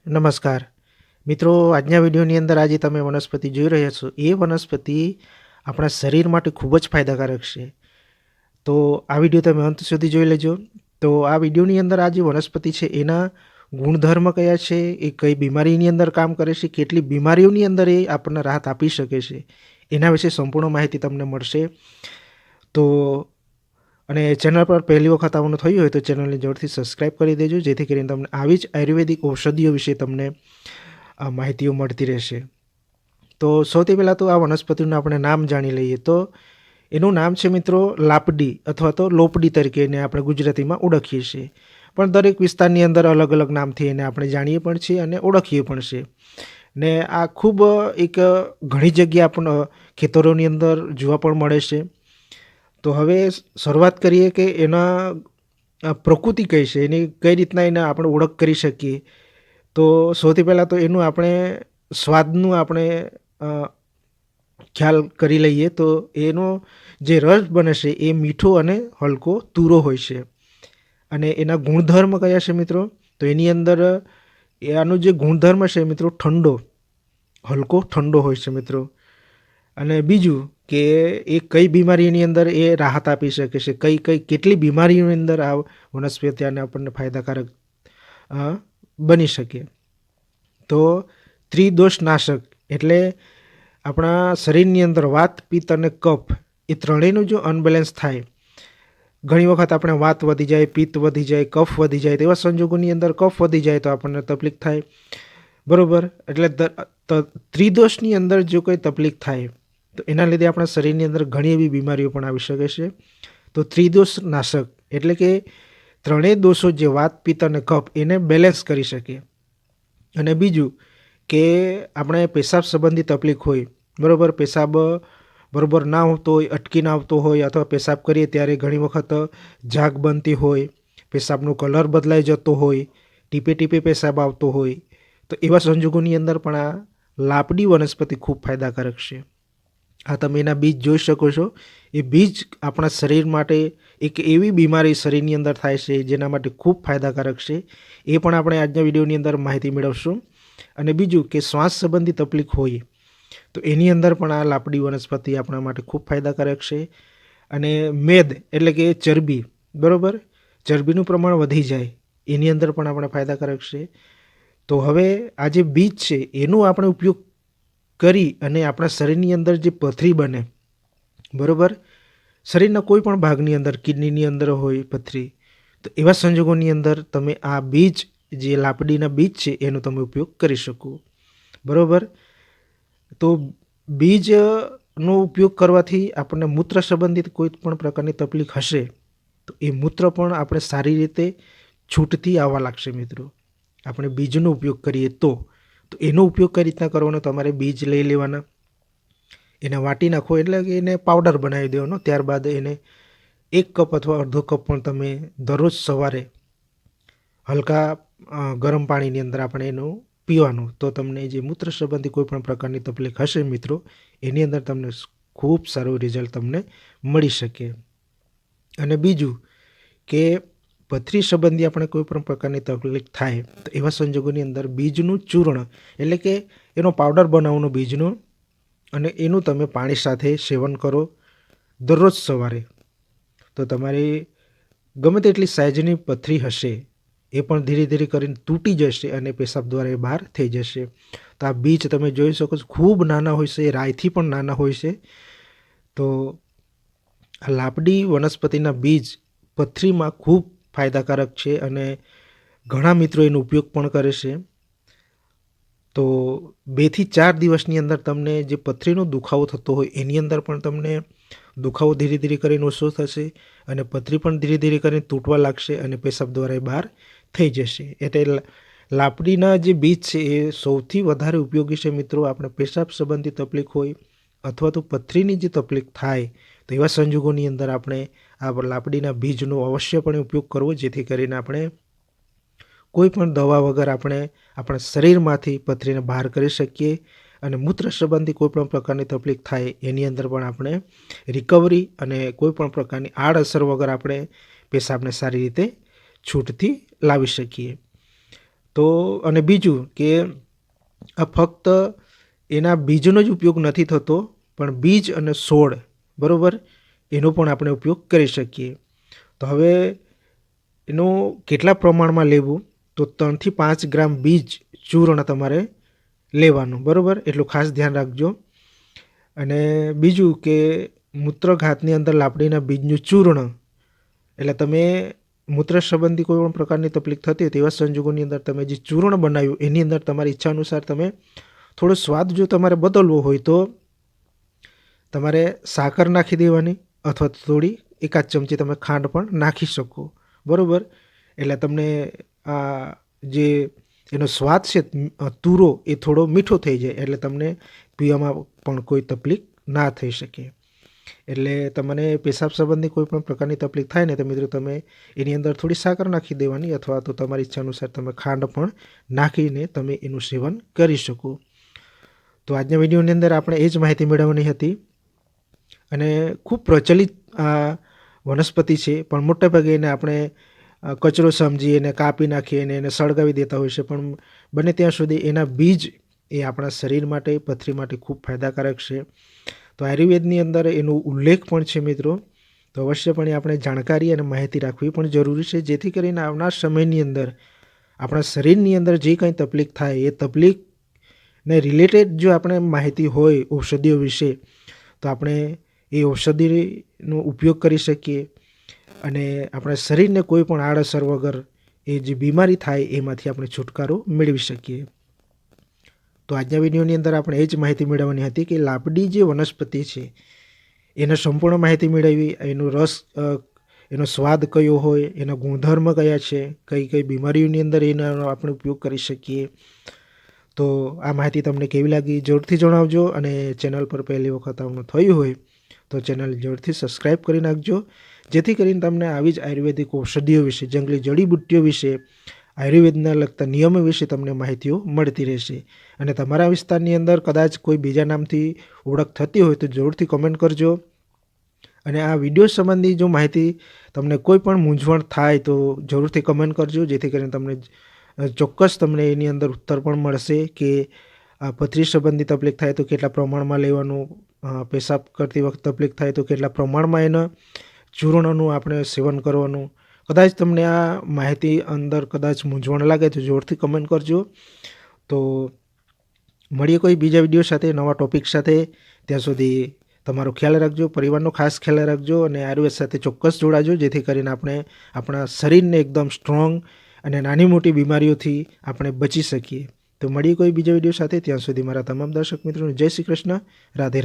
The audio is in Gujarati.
નમસ્કાર મિત્રો, આજના વિડીયોની અંદર આજે તમે વનસ્પતિ જોઈ રહ્યા છો એ વનસ્પતિ આપણા શરીર માટે ખૂબ જ ફાયદાકારક છે. તો આ વિડીયો તમે અંત સુધી જોઈ લેજો. તો આ વિડીયોની અંદર આ જે વનસ્પતિ છે એના ગુણધર્મ કયા છે, એ કઈ બીમારીની અંદર કામ કરે છે, કેટલી બીમારીઓની અંદર એ આપણને રાહત આપી શકે છે, એના વિશે સંપૂર્ણ માહિતી તમને મળશે. તો અને ચેનલ પર પહેલી વખત આવવાનું થયું હોય તો ચેનલને જરૂરથી સબસ્ક્રાઈબ કરી દેજો, જેથી કરીને તમને આવી જ આયુર્વેદિક ઔષધિઓ વિશે તમને માહિતીઓ મળતી રહેશે. તો સૌથી પહેલાં તો આ વનસ્પતિનું આપણે નામ જાણી લઈએ. તો એનું નામ છે મિત્રો લાપડી અથવા તો લોપડી તરીકે એને આપણે ગુજરાતીમાં ઓળખીએ છીએ. પણ દરેક વિસ્તારની અંદર અલગ અલગ નામથી એને આપણે જાણીએ પણ છીએ અને ઓળખીએ પણ છીએ. ને આ ખૂબ એક ઘણી જગ્યા આપણને ખેતરોની અંદર જોવા પણ મળે છે. તો હવે શરૂઆત કરીએ કે એના પ્રકૃતિ કઈ છે, એની કઈ રીતના એને આપણે ઓળખ કરી શકીએ. તો સૌથી પહેલાં તો એનું આપણે સ્વાદનું આપણે ખ્યાલ કરી લઈએ. તો એનો જે રસ બને છે એ મીઠો અને હલકો તુરો હોય છે. અને એના ગુણધર્મ કયા છે મિત્રો? તો એની અંદર આનો જે ગુણધર્મ છે મિત્રો, હલકો ઠંડો હોય છે મિત્રો. અને બીજું કે એ કઈ બીમારીની અંદર એ રાહત આપી શકે છે, કેટલી બીમારીઓની અંદર આ વનસ્પતિ આપણને ફાયદાકારક બની શકે. તો ત્રિદોષનાશક એટલે આપણા શરીરની અંદર વાત, પિત્ત અને કફ એ ત્રણેયનું જો અનબેલેન્સ થાય, ઘણી વખત આપણે વાત વધી જાય, પિત્ત વધી જાય, કફ વધી જાય, તેવા સંજોગોની અંદર કફ વધી જાય તો આપણને તકલીફ થાય, બરાબર. એટલે ત્રિદોષની અંદર જો કોઈ તકલીફ થાય તો એના લીધે આપણા શરીરની અંદર ઘણી એવી બીમારીઓ પણ આવી શકે છે. તો ત્રિદોષનાશક એટલે કે ત્રણેય દોષો જે વાત, પિત્ત અને કફ એને બેલેન્સ કરી શકે. અને બીજું કે આપણે પેશાબ સંબંધી તકલીફ હોય, બરાબર, પેશાબ બરાબર ના આવતો હોય, અટકીને આવતો હોય, અથવા પેશાબ કરીએ ત્યારે ઘણી વખત ઝાગ બનતી હોય, પેશાબનો કલર બદલાઈ જતો હોય, ટીપે ટીપે પેશાબ આવતો હોય, તો એવા સંજોગોની અંદર પણ આ લાપડી વનસ્પતિ ખૂબ ફાયદાકારક છે. આ તમે એના બીજ જોઈ શકો છો. એ બીજ આપણા શરીર માટે એક એવી બીમારી શરીરની અંદર થાય છે જેના માટે ખૂબ ફાયદાકારક છે. એ પણ આપણે આજના વિડીયોની અંદર માહિતી મેળવશું. અને બીજું કે શ્વાસ સંબંધી તકલીફ હોય તો એની અંદર પણ આ લાપડી વનસ્પતિ આપણા માટે ખૂબ ફાયદાકારક છે. અને મેદ એટલે કે ચરબી, બરાબર, ચરબીનું પ્રમાણ વધી જાય એની અંદર પણ આપણે ફાયદાકારક છે. તો હવે આ જે બીજ છે એનો આપણે ઉપયોગ કરી અને આપણા શરીરની અંદર જે પથરી બને, બરાબર, શરીરના કોઈ પણ ભાગની અંદર, કિડનીની અંદર હોય પથરી, તો એવા સંજોગોની અંદર તમે આ બીજ, જે લાપડીના બીજ છે એનો તમે ઉપયોગ કરી શકો, બરાબર. તો બીજનો ઉપયોગ કરવાથી આપણને મૂત્ર સંબંધિત કોઈ પણ પ્રકારની તકલીફ હશે તો એ મૂત્ર પણ આપણે સારી રીતે છૂટથી આવવા લાગશે મિત્રો, આપણે બીજનો ઉપયોગ કરીએ તો. એનો ઉપયોગ કઈ રીતના કરવાનો? તમારે બીજ લઈ લેવાના, એને વાટી નાખો એટલે કે એને પાવડર બનાવી દેવાનો. ત્યારબાદ એને 1 કપ અથવા અડધો કપ પણ તમે દરરોજ સવારે હલકા ગરમ પાણીની અંદર આપણે એનું પીવાનું. તો તમને જે મૂત્ર સંબંધી કોઈ પણ પ્રકારની તકલીફ હશે મિત્રો, એની અંદર તમને ખૂબ સારું રિઝલ્ટ તમને મળી શકે. અને બીજું કે પથરી સંબંધી આપણે કોઈ પણ પ્રકારની તકલીફ થાય તો એવા સંજોગોની અંદર બીજનું ચૂર્ણ એટલે કે એનો પાવડર બનાવવાનો બીજનો, અને એનું તમે પાણી સાથે સેવન કરો દરરોજ સવારે. તો તમારી ગમે તેટલી સાઇઝની પથરી હશે એ પણ ધીરે ધીરે કરીને તૂટી જશે અને પેશાબ દ્વારા એ બહાર થઈ જશે. તો આ બીજ તમે જોઈ શકો છો, ખૂબ નાના હોય છે, રાઈથી પણ નાના હોય છે. તો આ લાપડી વનસ્પતિના બીજ પથરીમાં ખૂબ ફાયદાકારક છે અને ઘણા મિત્રો એનો ઉપયોગ પણ કરે છે. તો 2 થી 4 દિવસની અંદર તમને જે પથરીનો દુખાવો થતો હોય એની અંદર પણ તમને દુખાવો ધીરે ધીરે કરીને ઓછો થશે અને પથરી પણ ધીરે ધીરે કરીને તૂટવા લાગશે અને પેશાબ દ્વારા એ બહાર થઈ જશે. એટલે લાપડીના જે બીજ છે એ સૌથી વધારે ઉપયોગી છે મિત્રો. આપણે પેશાબ સંબંધી તકલીફ હોય અથવા તો પથરીની જે તકલીફ થાય તો એવા સંજોગોની અંદર આપણે આ લાપડીના બીજનો અવશ્યપણે ઉપયોગ કરવો, જેથી કરીને આપણે કોઈ પણ દવા વગર આપણે આપણા શરીરમાંથી પથરીને બહાર કરી શકીએ. અને મૂત્ર સંબંધી કોઈ પણ પ્રકારની તકલીફ થાય એની અંદર પણ આપણે રિકવરી અને કોઈ પણ પ્રકારની આડઅસર વગર આપણે પેશાબને સારી રીતે છૂટથી લાવી શકીએ. તો અને બીજું કે આ ફક્ત એના બીજનો જ ઉપયોગ નથી થતો, પણ બીજ અને છોડ, બરાબર, એનો પણ આપણે ઉપયોગ કરી શકીએ. તો હવે એનું કેટલા પ્રમાણમાં લેવું, તો 3 થી 5 ગ્રામ બીજ ચૂર્ણ તમારે લેવાનું, બરાબર, એટલું ખાસ ધ્યાન રાખજો. અને બીજું કે મૂત્રઘાતની અંદર લાપડીના બીજનું ચૂર્ણ, એટલે તમે મૂત્ર સંબંધી કોઈ પણ પ્રકારની તકલીફ થતી હોય તેવા સંજોગોની અંદર તમે જે ચૂર્ણ બનાવ્યું એની અંદર તમારી ઈચ્છા અનુસાર તમે થોડો સ્વાદ જો તમારે બદલવો હોય તો તમારે સાકર નાખી દેવાની, અથવા થોડી એકાદ ચમચી તમે ખાંડ પણ નાખી શકો, બરાબર. એટલે તમને આ જે એનો સ્વાદ છે તુરો એ થોડો મીઠો થઈ જાય, એટલે તમને પીવામાં પણ કોઈ તકલીફ ના થઈ શકે. એટલે તમને પેશાબ સંબંધી કોઈ પણ પ્રકારની તકલીફ થાય ને તો મિત્રો તમે એની અંદર થોડી સાકર નાખી દેવાની, અથવા તો તમારી ઈચ્છા અનુસાર તમે ખાંડ પણ નાખીને તમે એનું સેવન કરી શકો. તો આજના વિડીયોની અંદર આપણે એ જ માહિતી મેળવવાની હતી. અને ખૂબ પ્રચલિત આ વનસ્પતિ છે, પણ મોટાભાગે એને આપણે કચરો સમજી એને કાપી નાખીએ અને એને સળગાવી દેતા હોય છે, પણ બને ત્યાં સુધી એના બીજ એ આપણા શરીર માટે, પથરી માટે ખૂબ ફાયદાકારક છે. તો આયુર્વેદની અંદર એનો ઉલ્લેખ પણ છે મિત્રો. તો અવશ્યપણે આપણે જાણકારી અને માહિતી રાખવી પણ જરૂરી છે, જેથી કરીને આવનાર સમયની અંદર આપણા શરીરની અંદર જે કંઈ તકલીફ થાય એ તકલીફને રિલેટેડ જો આપણે માહિતી હોય ઔષધિઓ વિશે, તો આપણે એ ઔષધિનો ઉપયોગ કરી શકીએ અને આપણા શરીરને કોઈ પણ આડઅસર વગર એ જે બીમારી થાય એમાંથી આપણે છુટકારો મેળવી શકીએ. તો આજના વિડીયોની અંદર આપણે એ જ માહિતી મેળવવાની હતી કે લાપડી જે વનસ્પતિ છે એના સંપૂર્ણ માહિતી મેળવી, એનો રસ, એનો સ્વાદ કયો હોય, એના ગુણધર્મ કયા છે, કઈ કઈ બીમારીઓની અંદર એનો આપણે ઉપયોગ કરી શકીએ. તો આ માહિતી તમને કેવી લાગી જરૂરથી જણાવજો, અને ચેનલ પર પહેલી વખત આવવાનું થયું હોય તો ચેનલ જરૂરથી સબસ્ક્રાઈબ કરી નાખજો, જેથી કરીને તમને આવી જ આયુર્વેદિક ઔષધિઓ વિશે, જંગલી જડીબુટ્ટીઓ વિશે, આયુર્વેદના લગતા નિયમો વિશે તમને માહિતીઓ મળતી રહેશે. અને તમારા વિસ્તારની અંદર કદાચ કોઈ બીજા નામથી ઓળખ થતી હોય તો જરૂરથી કમેન્ટ કરજો. અને આ વિડીયો સંબંધી જો માહિતી તમને કોઈ પણ મૂંઝવણ થાય તો જરૂરથી કમેન્ટ કરજો, જેથી કરીને તમને ચોક્કસ તમને એની અંદર ઉત્તર પણ મળશે કે પથરી સંબંધી તકલીફ થાય તો કેટલા પ્રમાણમાં લેવાનું, પેશાબ કરતી વખતે તકલીફ થાય તો કેટલા પ્રમાણમાં એના ચૂર્ણનું આપણે સેવન કરવાનું. કદાચ તમને આ માહિતી અંદર કદાચ મૂંઝવણ લાગે તો જોરથી કમેન્ટ કરજો. તો મળીએ કોઈ બીજા વિડીયો સાથે, નવા ટોપિક સાથે. ત્યાં સુધી તમારો ખ્યાલ રાખજો, પરિવારનો ખાસ ખ્યાલ રાખજો, અને આયુર્વેદ સાથે ચોક્કસ જોડાજો, જેથી કરીને આપણે આપણા શરીરને એકદમ સ્ટ્રોંગ અને નાની મોટી બીમારીઓથી આપણે બચી શકીએ. તો મળીએ કોઈ બીજા વિડીયો સાથે. ત્યાં સુધી મારા તમામ દર્શક મિત્રોને જય શ્રી કૃષ્ણ, રાધે રાધે.